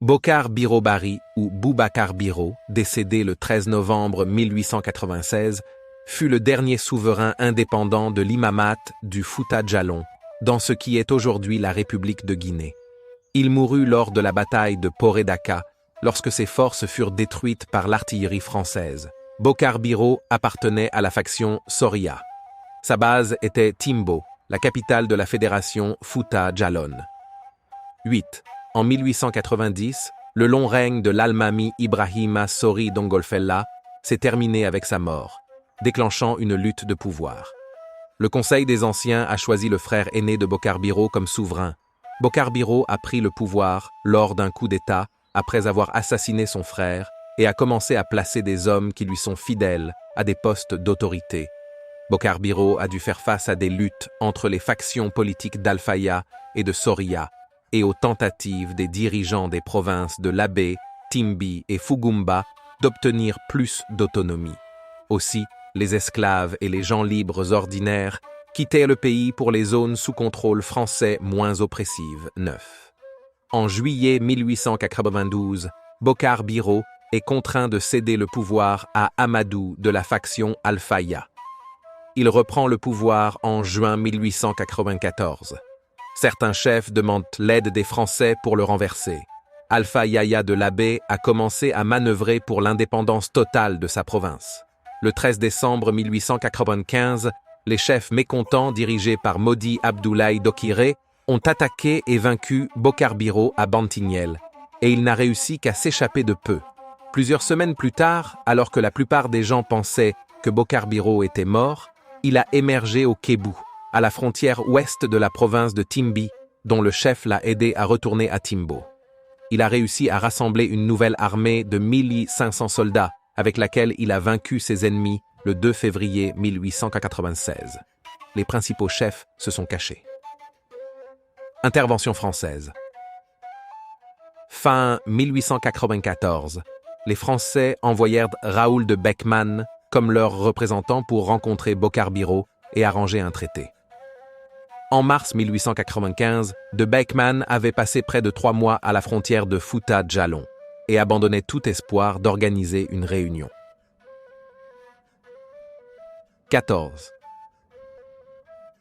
Bokar Biro Bari, ou Boubacar Biro, décédé le 13 novembre 1896, fut le dernier souverain indépendant de l'Imamat du Fouta Djallon, dans ce qui est aujourd'hui la République de Guinée. Il mourut lors de la bataille de Poré-Daka, lorsque ses forces furent détruites par l'artillerie française. Bokar Biro appartenait à la faction Soria. Sa base était Timbo, la capitale de la fédération Fouta Djallon. 8. En 1890, le long règne de l'Almami Ibrahima Sori Dongolfella s'est terminé avec sa mort, déclenchant une lutte de pouvoir. Le Conseil des Anciens a choisi le frère aîné de Bokar Biro comme souverain. Bokar Biro a pris le pouvoir lors d'un coup d'État après avoir assassiné son frère et a commencé à placer des hommes qui lui sont fidèles à des postes d'autorité. Bokar Biro a dû faire face à des luttes entre les factions politiques d'Alfaya et de Soria et aux tentatives des dirigeants des provinces de Labé, Timbi et Fugumba d'obtenir plus d'autonomie. Aussi, les esclaves et les gens libres ordinaires quittaient le pays pour les zones sous contrôle français moins oppressives. 9. En juillet 1892, Bokar Biro est contraint de céder le pouvoir à Amadou de la faction Alfaya. Il reprend le pouvoir en juin 1894. Certains chefs demandent l'aide des Français pour le renverser. Alpha Yaya de Labé a commencé à manœuvrer pour l'indépendance totale de sa province. Le 13 décembre 1895, les chefs mécontents dirigés par Modi Abdoulaye Dokiré ont attaqué et vaincu Bokar Biro à Bantignel, et il n'a réussi qu'à s'échapper de peu. Plusieurs semaines plus tard, alors que la plupart des gens pensaient que Bokar Biro était mort, il a émergé au Kébou, à la frontière ouest de la province de Timbi, dont le chef l'a aidé à retourner à Timbo. Il a réussi à rassembler une nouvelle armée de 1500 soldats, avec laquelle il a vaincu ses ennemis le 2 février 1896. Les principaux chefs se sont cachés. Intervention française. Fin 1894, les Français envoyèrent Raoul de Beckmann comme leur représentant pour rencontrer Bokar Biro et arranger un traité. En mars 1895, de Beckmann avait passé près de 3 mois à la frontière de Fouta Djallon et abandonnait tout espoir d'organiser une réunion. 14.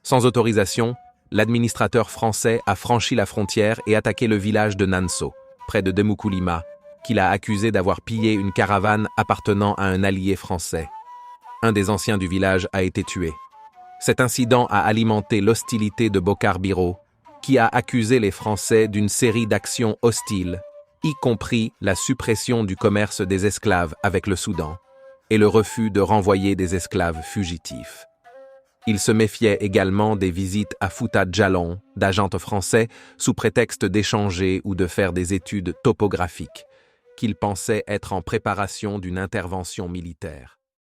Sans autorisation, l'administrateur français a franchi la frontière et attaqué le village de Nanso, près de Demoukoulima, qu'il a accusé d'avoir pillé une caravane appartenant à un allié français. Un des anciens du village a été tué. Cet incident a alimenté l'hostilité de Bokar Biro, qui a accusé les Français d'une série d'actions hostiles, y compris la suppression du commerce des esclaves avec le Soudan et le refus de renvoyer des esclaves fugitifs. Il se méfiait également des visites à Fouta Djallon d'agents français sous prétexte d'échanger ou de faire des études topographiques, qu'il pensait être en préparation d'une intervention militaire.